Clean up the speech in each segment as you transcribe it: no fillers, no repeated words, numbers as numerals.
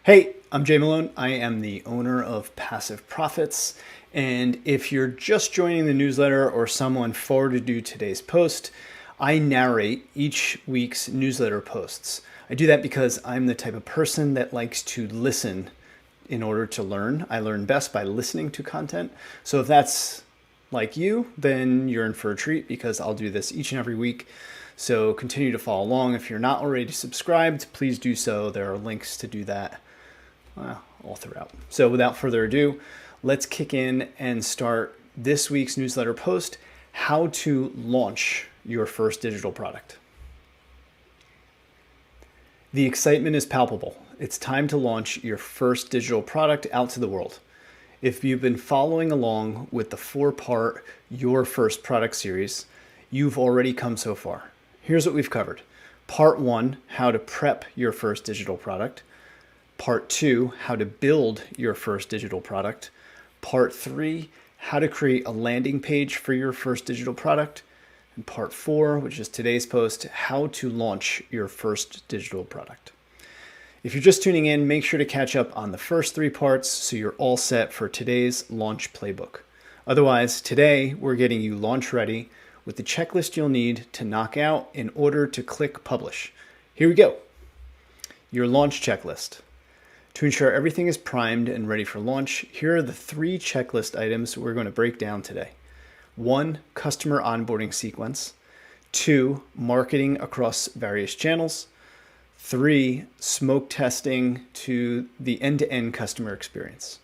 Hey, I'm Jay Malone. I am the owner of Passive Profits. And if you're just joining the newsletter or someone forwarded you today's post, I narrate each week's newsletter posts. I do that because I'm the type of person that likes to listen in order to learn. I learn best by listening to content. So if that's like you, then you're in for a treat because I'll do this each and every week. So continue to follow along. If you're not already subscribed, please do so. There are links to do that all throughout. So without further ado, let's kick in and start this week's newsletter post, how to launch your first digital product. The excitement is palpable. It's time to launch your first digital product out to the world. If you've been following along with the 4-part Your First Product series, you've already come so far. Here's what we've covered. Part 1, how to prep your first digital product. Part 2, how to build your first digital product. Part 3, how to create a landing page for your first digital product. And Part 4, which is today's post, how to launch your first digital product. If you're just tuning in, make sure to catch up on the first 3 parts so you're all set for today's launch playbook. Otherwise, today we're getting you launch ready with the checklist you'll need to knock out in order to click publish. Here we go. Your launch checklist. To ensure everything is primed and ready for launch, here are the 3 checklist items we're going to break down today. 1, customer onboarding sequence. 2, marketing across various channels. 3, smoke testing to the end-to-end customer experience.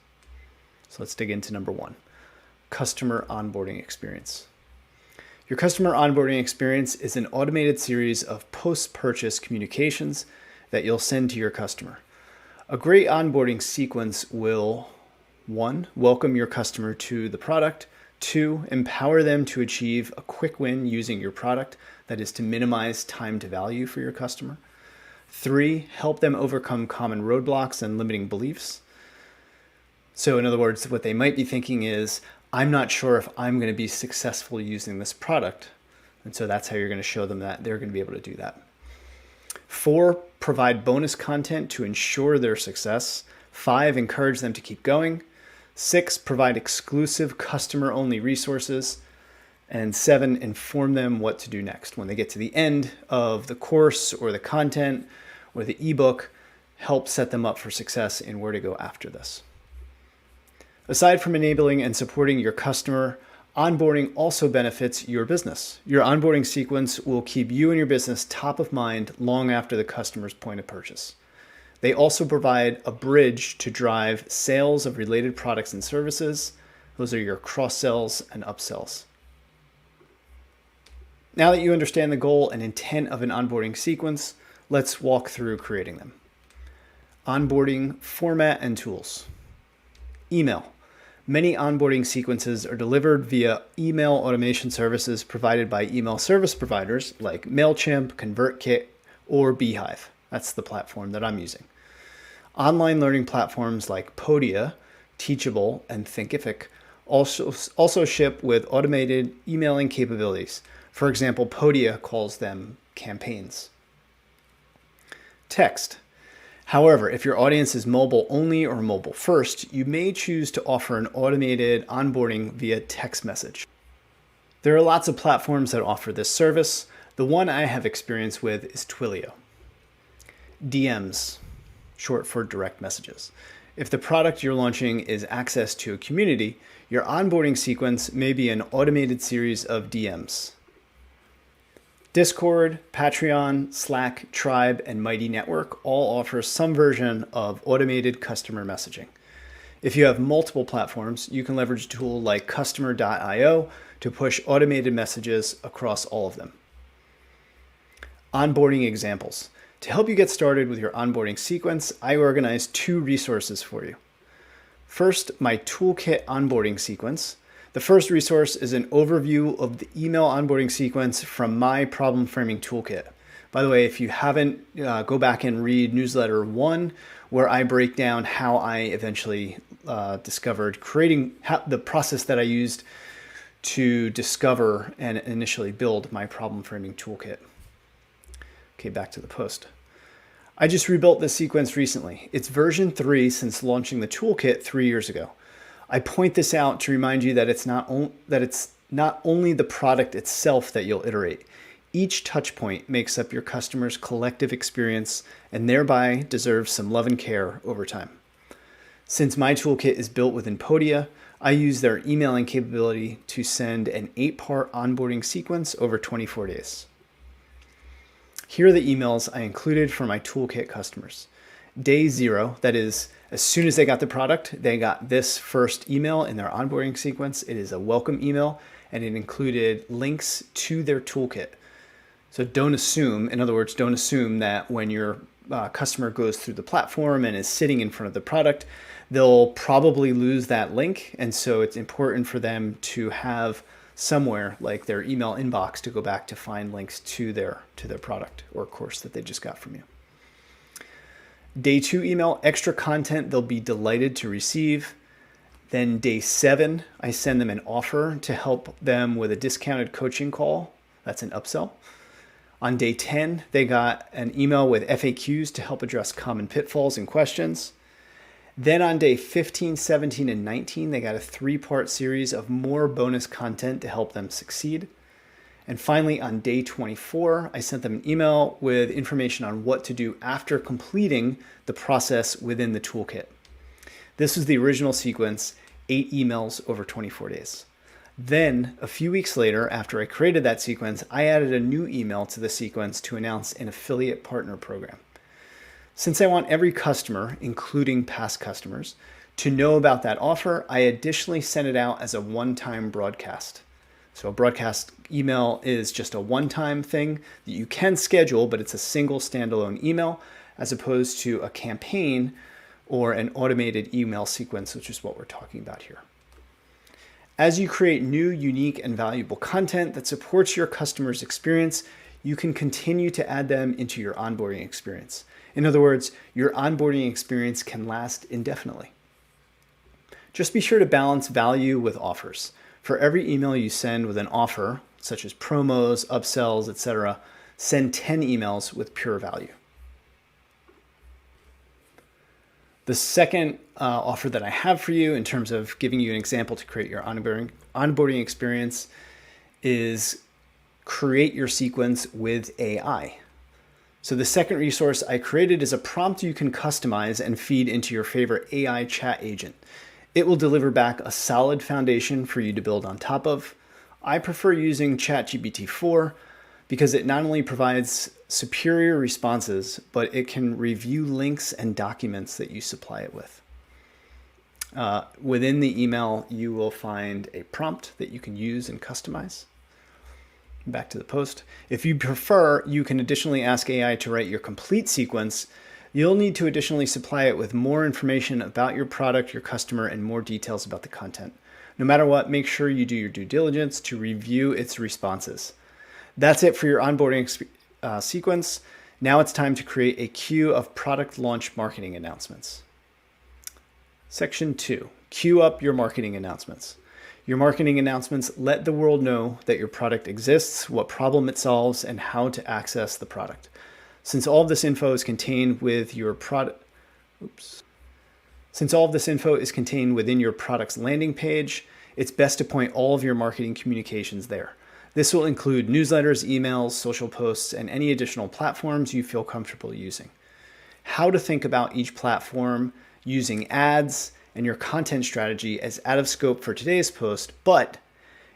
So let's dig into number 1, customer onboarding experience. Your customer onboarding experience is an automated series of post-purchase communications that you'll send to your customer. A great onboarding sequence will 1, welcome your customer to the product. 2, empower them to achieve a quick win using your product, that is to minimize time to value for your customer. 3, help them overcome common roadblocks and limiting beliefs. So in other words, what they might be thinking is, I'm not sure if I'm going to be successful using this product. And so that's how you're going to show them that they're going to be able to do that. 4, provide bonus content to ensure their success. 5, encourage them to keep going. 6, provide exclusive customer-only resources. And 7, inform them what to do next. When they get to the end of the course or the content or the ebook, help set them up for success in where to go after this. Aside from enabling and supporting your customer, onboarding also benefits your business. Your onboarding sequence will keep you and your business top of mind long after the customer's point of purchase. They also provide a bridge to drive sales of related products and services. Those are your cross-sells and upsells. Now that you understand the goal and intent of an onboarding sequence, let's walk through creating them. Onboarding format and tools. Email. Many onboarding sequences are delivered via email automation services provided by email service providers like MailChimp, ConvertKit, or Beehive. That's the platform that I'm using. Online learning platforms like Podia, Teachable, and Thinkific also ship with automated emailing capabilities. For example, Podia calls them campaigns. Text. However, if your audience is mobile only or mobile first, you may choose to offer an automated onboarding via text message. There are lots of platforms that offer this service. The one I have experience with is Twilio. DMs, short for direct messages. If the product you're launching is access to a community, your onboarding sequence may be an automated series of DMs. Discord, Patreon, Slack, Tribe, and Mighty Network all offer some version of automated customer messaging. If you have multiple platforms, you can leverage a tool like Customer.io to push automated messages across all of them. Onboarding examples. To help you get started with your onboarding sequence, I organized 2 resources for you. First, my toolkit onboarding sequence. The first resource is an overview of the email onboarding sequence from my problem framing toolkit. By the way, if you haven't, go back and read newsletter 1, where I break down how I eventually discovered creating the process that I used to discover and initially build my problem framing toolkit. Okay, back to the post. I just rebuilt this sequence recently. It's version 3 since launching the toolkit 3 years ago. I point this out to remind you that it's not only the product itself that you'll iterate. Each touch point makes up your customer's collective experience and thereby deserves some love and care over time. Since my toolkit is built within Podia, I use their emailing capability to send an 8-part onboarding sequence over 24 days. Here are the emails I included for my toolkit customers. Day 0, that is, as soon as they got the product, they got this first email in their onboarding sequence. It is a welcome email, and it included links to their toolkit. So don't assume that when your customer goes through the platform and is sitting in front of the product, they'll probably lose that link. And so it's important for them to have somewhere like their email inbox to go back to find links to their product or course that they just got from you. Day 2 email, extra content they'll be delighted to receive. Then day 7, I send them an offer to help them with a discounted coaching call. That's an upsell. On day 10, they got an email with FAQs to help address common pitfalls and questions. Then on day 15, 17, and 19, they got a 3-part series of more bonus content to help them succeed. And finally, on day 24, I sent them an email with information on what to do after completing the process within the toolkit. This was the original sequence, 8 emails over 24 days. Then, a few weeks later, after I created that sequence, I added a new email to the sequence to announce an affiliate partner program. Since I want every customer, including past customers, to know about that offer, I additionally sent it out as a one-time broadcast. So a broadcast email is just a one-time thing that you can schedule, but it's a single standalone email as opposed to a campaign or an automated email sequence, which is what we're talking about here. As you create new, unique, and valuable content that supports your customer's experience, you can continue to add them into your onboarding experience. In other words, your onboarding experience can last indefinitely. Just be sure to balance value with offers. For every email you send with an offer, such as promos, upsells, etc., send 10 emails with pure value. The second offer that I have for you in terms of giving you an example to create your onboarding experience is create your sequence with AI. So the second resource I created is a prompt you can customize and feed into your favorite AI chat agent. It will deliver back a solid foundation for you to build on top of. I prefer using ChatGPT 4 because it not only provides superior responses, but it can review links and documents that you supply it with. Within the email, you will find a prompt that you can use and customize. Back to the post. If you prefer, you can additionally ask AI to write your complete sequence. You'll need to additionally supply it with more information about your product, your customer, and more details about the content. No matter what, make sure you do your due diligence to review its responses. That's it for your onboarding sequence. Now it's time to create a queue of product launch marketing announcements. Section 2, queue up your marketing announcements. Your marketing announcements let the world know that your product exists, what problem it solves, and how to access the product. Since all of this info is contained within your product's landing page, it's best to point all of your marketing communications there. This will include newsletters, emails, social posts, and any additional platforms you feel comfortable using. How to think about each platform using ads and your content strategy is out of scope for today's post, but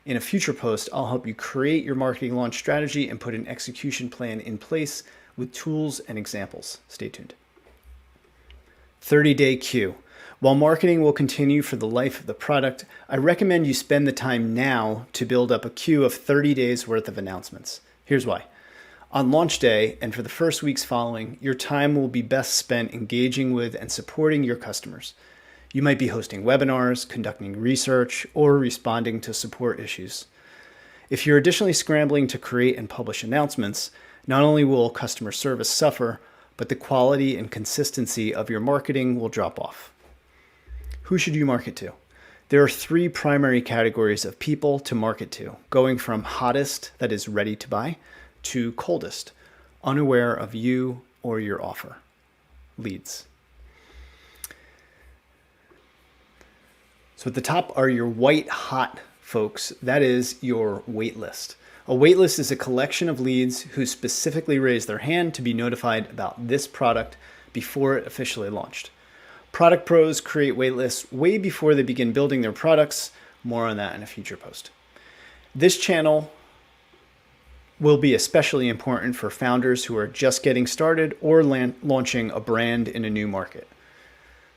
in a future post, I'll help you create your marketing launch strategy and put an execution plan in place with tools and examples. Stay tuned. 30-day queue. While marketing will continue for the life of the product, I recommend you spend the time now to build up a queue of 30 days worth of announcements. Here's why. On launch day and for the first weeks following, your time will be best spent engaging with and supporting your customers. You might be hosting webinars, conducting research, or responding to support issues. If you're additionally scrambling to create and publish announcements, not only will customer service suffer, but the quality and consistency of your marketing will drop off. Who should you market to? There are 3 primary categories of people to market to, going from hottest, that is ready to buy, to coldest, unaware of you or your offer. leads. So at the top are your white hot folks. That is your wait list. A wait list is a collection of leads who specifically raise their hand to be notified about this product before it officially launched. Product pros create wait lists way before they begin building their products. More on that in a future post. This channel will be especially important for founders who are just getting started or launching a brand in a new market.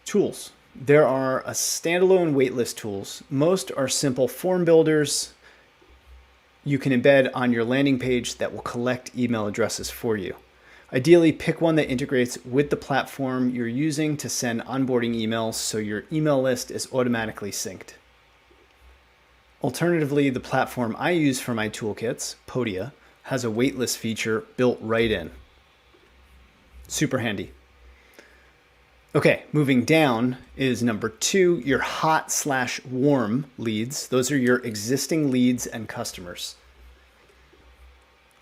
Tools. There are a standalone waitlist tools. Most are simple form builders you can embed on your landing page that will collect email addresses for you. Ideally, pick one that integrates with the platform you're using to send onboarding emails so your email list is automatically synced. Alternatively, the platform I use for my toolkits, Podia, has a waitlist feature built right in. Super handy. Okay, moving down is number 2, your hot/warm leads. Those are your existing leads and customers.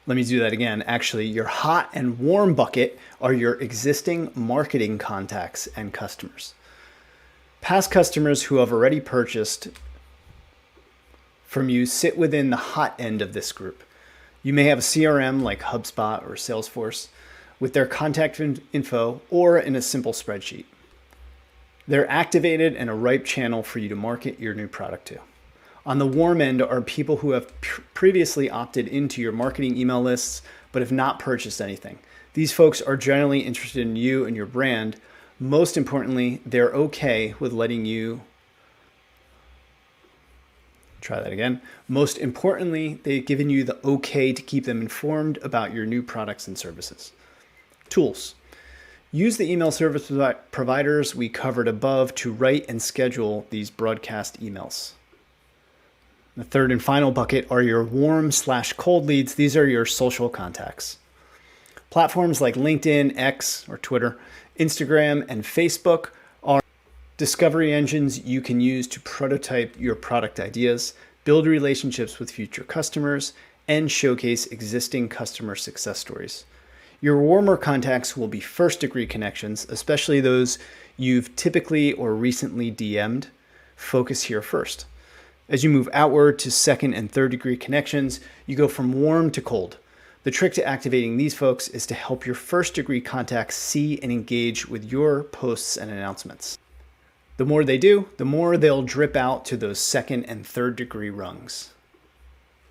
Let me do that again. Actually, your hot and warm bucket are your existing marketing contacts and customers. Past customers who have already purchased from you sit within the hot end of this group. You may have a CRM like HubSpot or Salesforce with their contact info or in a simple spreadsheet. They're activated and a ripe channel for you to market your new product to. On the warm end are people who have previously opted into your marketing email lists but have not purchased anything. These folks are generally interested in you and your brand. Most importantly, they're okay with letting you try that again. Most importantly, they've given you the okay to keep them informed about your new products and services. Tools. Use the email service providers we covered above to write and schedule these broadcast emails. The third and final bucket are your warm/cold leads. These are your social contacts. Platforms like LinkedIn, X or Twitter, Instagram, and Facebook are discovery engines you can use to prototype your product ideas, build relationships with future customers, and showcase existing customer success stories. Your warmer contacts will be first-degree connections, especially those you've typically or recently DM'd. Focus here first. As you move outward to second and third-degree connections, you go from warm to cold. The trick to activating these folks is to help your first-degree contacts see and engage with your posts and announcements. The more they do, the more they'll drip out to those second and third-degree rungs.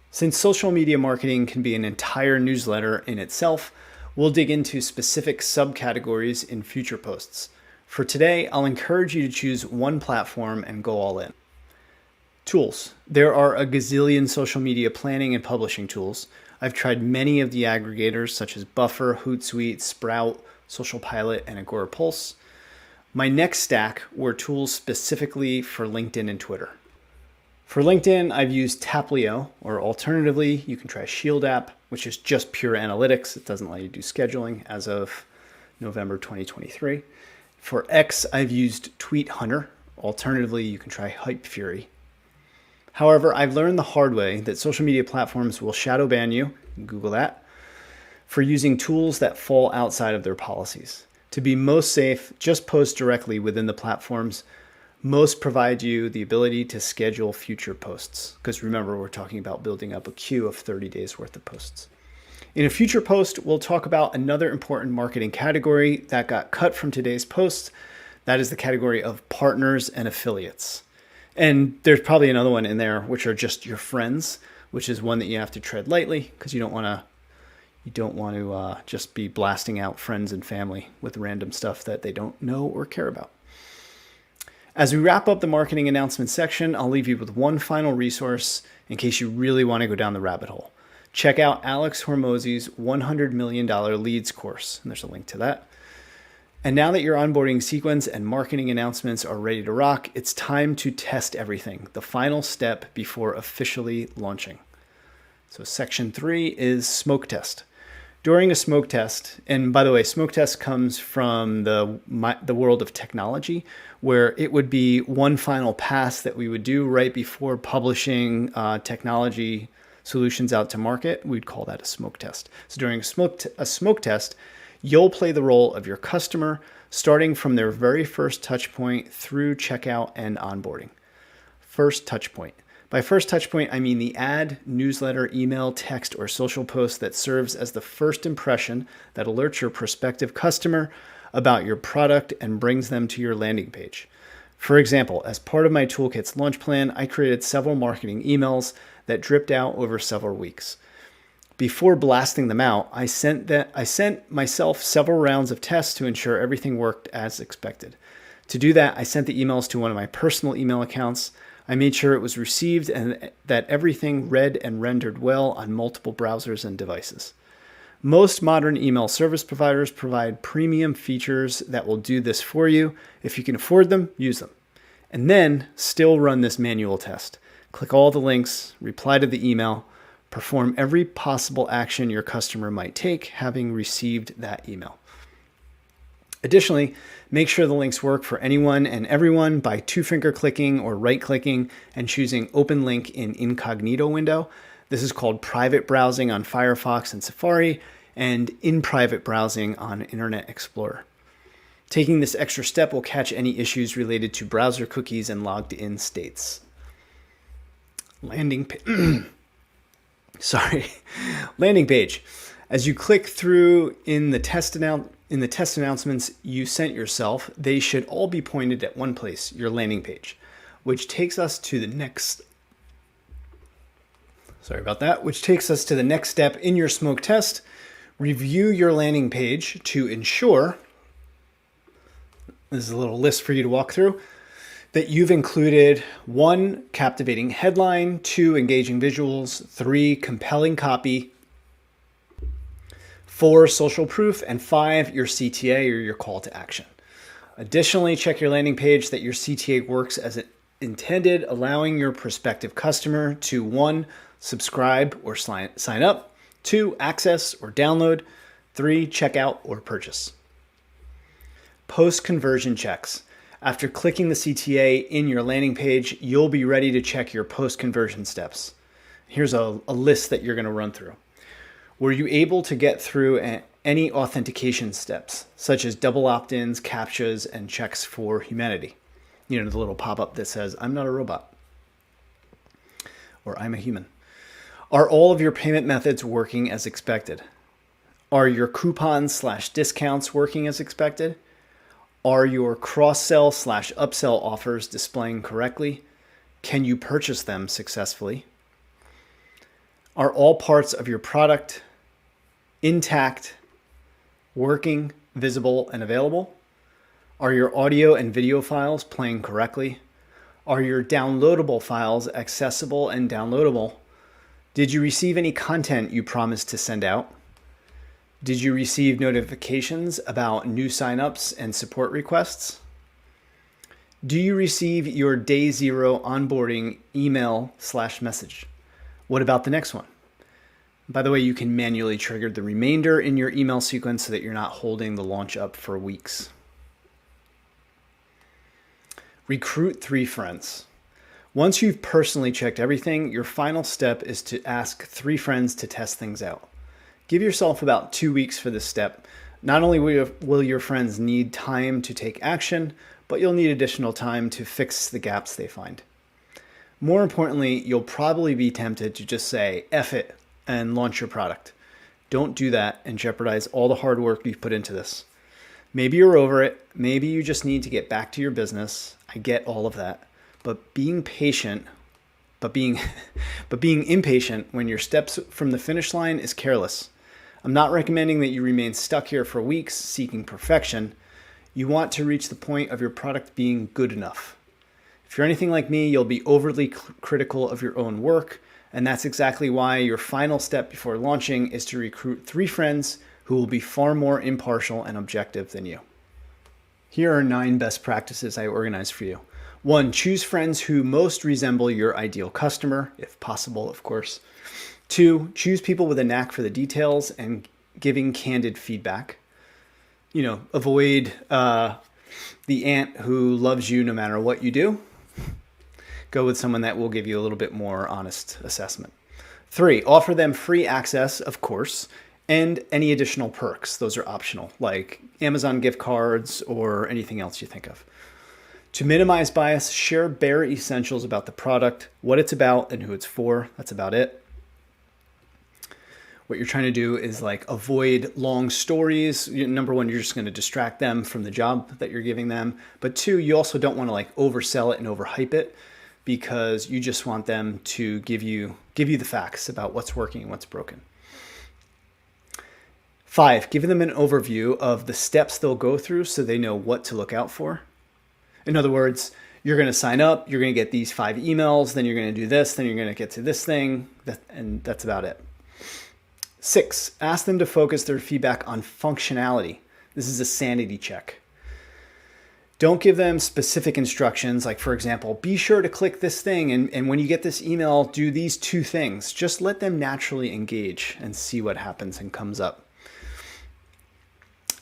Since social media marketing can be an entire newsletter in itself, we'll dig into specific subcategories in future posts. For today, I'll encourage you to choose one platform and go all in. Tools. There are a gazillion social media planning and publishing tools. I've tried many of the aggregators such as Buffer, Hootsuite, Sprout, Social Pilot, and Agorapulse. My next stack were tools specifically for LinkedIn and Twitter. For LinkedIn, I've used Taplio, or alternatively, you can try Shield App, which is just pure analytics. It doesn't let you do scheduling as of November 2023. For X, I've used Tweet Hunter. Alternatively, you can try Hypefury. However, I've learned the hard way that social media platforms will shadow ban you, Google that, for using tools that fall outside of their policies. To be most safe, just post directly within the platforms. Most provide you the ability to schedule future posts, because remember, we're talking about building up a queue of 30 days worth of posts. In a future post, we'll talk about another important marketing category that got cut from today's post. That is the category of partners and affiliates. And there's probably another one in there, which are just your friends, which is one that you have to tread lightly because you don't want to just be blasting out friends and family with random stuff that they don't know or care about. As we wrap up the marketing announcement section, I'll leave you with one final resource in case you really want to go down the rabbit hole. Check out Alex Hormozi's $100 Million Leads course, and there's a link to that. And now that your onboarding sequence and marketing announcements are ready to rock, it's time to test everything, the final step before officially launching. So section 3 is smoke test. During a smoke test, and by the way, smoke test comes from the world of technology, where it would be one final pass that we would do right before publishing technology solutions out to market. We'd call that a smoke test. So during a smoke test, you'll play the role of your customer, starting from their very first touch point through checkout and onboarding. First touch point. By first touch point, I mean the ad, newsletter, email, text, or social post that serves as the first impression that alerts your prospective customer about your product and brings them to your landing page. For example, as part of my Toolkits launch plan, I created several marketing emails that dripped out over several weeks. Before blasting them out, I sent myself several rounds of tests to ensure everything worked as expected. To do that, I sent the emails to one of my personal email accounts. I made sure it was received and that everything read and rendered well on multiple browsers and devices. Most modern email service providers provide premium features that will do this for you. If you can afford them, use them. And then still run this manual test. Click all the links, reply to the email, perform every possible action your customer might take having received that email. Additionally, make sure the links work for anyone and everyone by two-finger clicking or right-clicking and choosing Open Link in Incognito window. This is called private browsing on Firefox and Safari and in private browsing on Internet Explorer. Taking this extra step will catch any issues related to browser cookies and logged in states. Landing page. As you click through in the test announcements you sent yourself, they should all be pointed at one place, your landing page, which takes us to the next step in your smoke test. Review your landing page to ensure, this is a little list for you to walk through, that you've included 1, captivating headline, 2, engaging visuals, 3, compelling copy, 4, social proof, and 5, your CTA or your call to action. Additionally, check your landing page that your CTA works as it intended, allowing your prospective customer to 1, subscribe or sign up, 2, access or download, 3, check out or purchase. Post-conversion checks. After clicking the CTA in your landing page, you'll be ready to check your post-conversion steps. Here's a list that you're going to run through. Were you able to get through any authentication steps, such as double opt-ins, CAPTCHAs, and checks for humanity? You know, the little pop-up that says, I'm not a robot, or I'm a human. Are all of your payment methods working as expected? Are your coupons/discounts working as expected? Are your cross-sell/upsell offers displaying correctly? Can you purchase them successfully? Are all parts of your product intact, working, visible, and available? Are your audio and video files playing correctly? Are your downloadable files accessible and downloadable? Did you receive any content you promised to send out? Did you receive notifications about new signups and support requests? Do you receive your day 0 onboarding email/message? What about the next one? By the way, you can manually trigger the remainder in your email sequence so that you're not holding the launch up for weeks. Recruit 3 friends. Once you've personally checked everything, your final step is to ask 3 friends to test things out. Give yourself about 2 weeks for this step. Not only will your friends need time to take action, but you'll need additional time to fix the gaps they find. More importantly, you'll probably be tempted to just say, F it, and launch your product. Don't do that and jeopardize all the hard work you've put into this. Maybe you're over it. Maybe you just need to get back to your business. I get all of that. But being impatient when your steps from the finish line is careless. I'm not recommending that you remain stuck here for weeks seeking perfection. You want to reach the point of your product being good enough. If you're anything like me, you'll be overly critical of your own work, and that's exactly why your final step before launching is to recruit 3 friends who will be far more impartial and objective than you. Here are 9 best practices I organized for you. 1, choose friends who most resemble your ideal customer, if possible, of course. 2, choose people with a knack for the details and giving candid feedback. Avoid the aunt who loves you no matter what you do. Go with someone that will give you a little bit more honest assessment. 3, offer them free access, of course, and any additional perks. Those are optional, like Amazon gift cards or anything else you think of. To minimize bias, share bare essentials about the product, what it's about, and who it's for. That's about it. What you're trying to do is like avoid long stories. Number one, you're just going to distract them from the job that you're giving them. But two, you also don't want to like oversell it and overhype it, because you just want them to give you the facts about what's working and what's broken. 5, giving them an overview of the steps they'll go through so they know what to look out for. In other words, you're going to sign up, you're going to get these 5 emails, then you're going to do this, then you're going to get to this thing, and that's about it. 6, ask them to focus their feedback on functionality. This is a sanity check. Don't give them specific instructions, like, for example, be sure to click this thing, and when you get this email, do these 2 things. Just let them naturally engage and see what happens and comes up.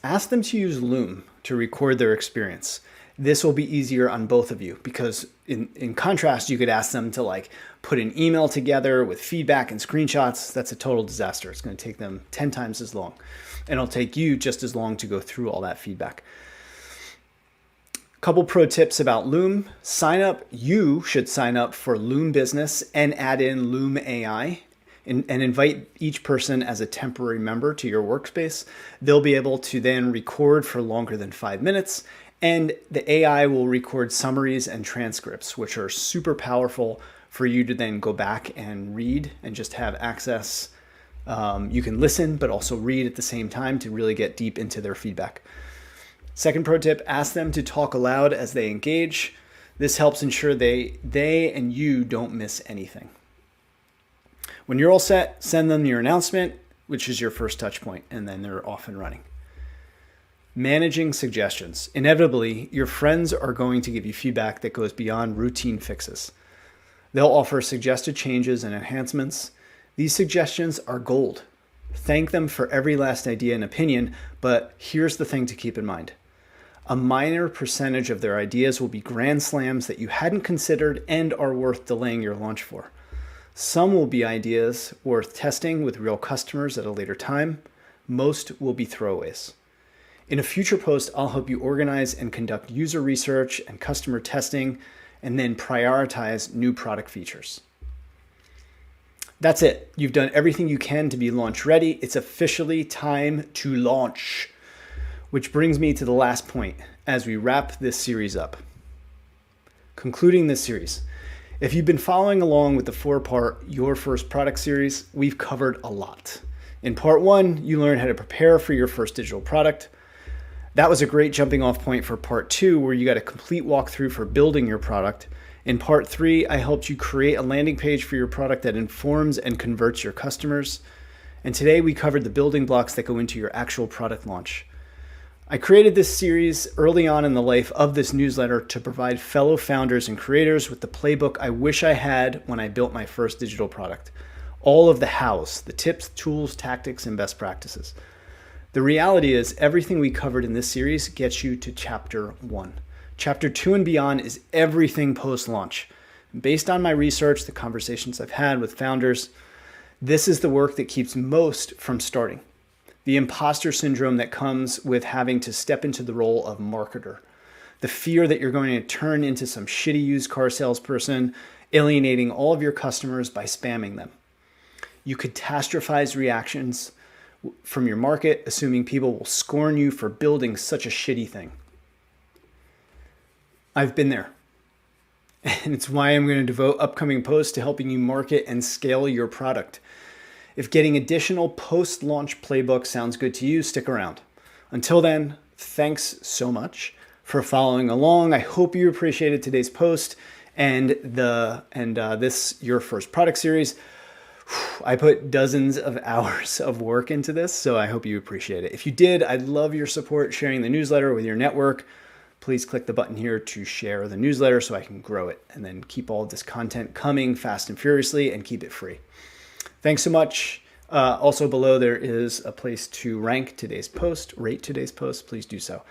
Ask them to use Loom to record their experience. This will be easier on both of you, because in contrast, you could ask them to like put an email together with feedback and screenshots. That's a total disaster. It's going to take them 10 times as long, and it'll take you just as long to go through all that feedback. Couple pro tips about Loom. You should sign up for Loom Business and add in Loom AI and invite each person as a temporary member to your workspace. They'll be able to then record for longer than 5 minutes. And the AI will record summaries and transcripts, which are super powerful for you to then go back and read and just have access. You can listen, but also read at the same time to really get deep into their feedback. Second pro tip, ask them to talk aloud as they engage. This helps ensure they and you don't miss anything. When you're all set, send them your announcement, which is your first touch point, and then they're off and running. Managing suggestions. Inevitably, your friends are going to give you feedback that goes beyond routine fixes. They'll offer suggested changes and enhancements. These suggestions are gold. Thank them for every last idea and opinion, but here's the thing to keep in mind. A minor percentage of their ideas will be grand slams that you hadn't considered and are worth delaying your launch for. Some will be ideas worth testing with real customers at a later time. Most will be throwaways. In a future post, I'll help you organize and conduct user research and customer testing, and then prioritize new product features. That's it. You've done everything you can to be launch ready. It's officially time to launch. Which brings me to the last point as we wrap this series up. Concluding this series, if you've been following along with the 4-part Your First Product series, we've covered a lot. In part 1, you learned how to prepare for your first digital product. That was a great jumping off point for part 2, where you got a complete walkthrough for building your product. In part 3, I helped you create a landing page for your product that informs and converts your customers. And today we covered the building blocks that go into your actual product launch. I created this series early on in the life of this newsletter to provide fellow founders and creators with the playbook I wish I had when I built my first digital product. All of the hows, the tips, tools, tactics, and best practices. The reality is everything we covered in this series gets you to chapter 1. Chapter 2 and beyond is everything post-launch. Based on my research, the conversations I've had with founders, this is the work that keeps most from starting. The imposter syndrome that comes with having to step into the role of marketer. The fear that you're going to turn into some shitty used car salesperson, alienating all of your customers by spamming them. You catastrophize reactions from your market, assuming people will scorn you for building such a shitty thing. I've been there. And it's why I'm going to devote upcoming posts to helping you market and scale your product. If getting additional post-launch playbook sounds good to you, stick around. Until then, thanks so much for following along. I hope you appreciated today's post and this Your First Product series. I put dozens of hours of work into this, so I hope you appreciate it. If you did, I'd love your support sharing the newsletter with your network. Please click the button here to share the newsletter so I can grow it and then keep all of this content coming fast and furiously and keep it free. Thanks so much. Also below there is a place to rank today's post, rate today's post. Please do so.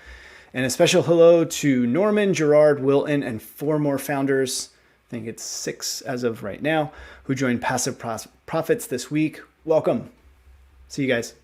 And a special hello to Norman, Gerard, Wilton, and 4 more founders. I think it's 6 as of right now, who joined Passive Profits this week. Welcome. See you guys.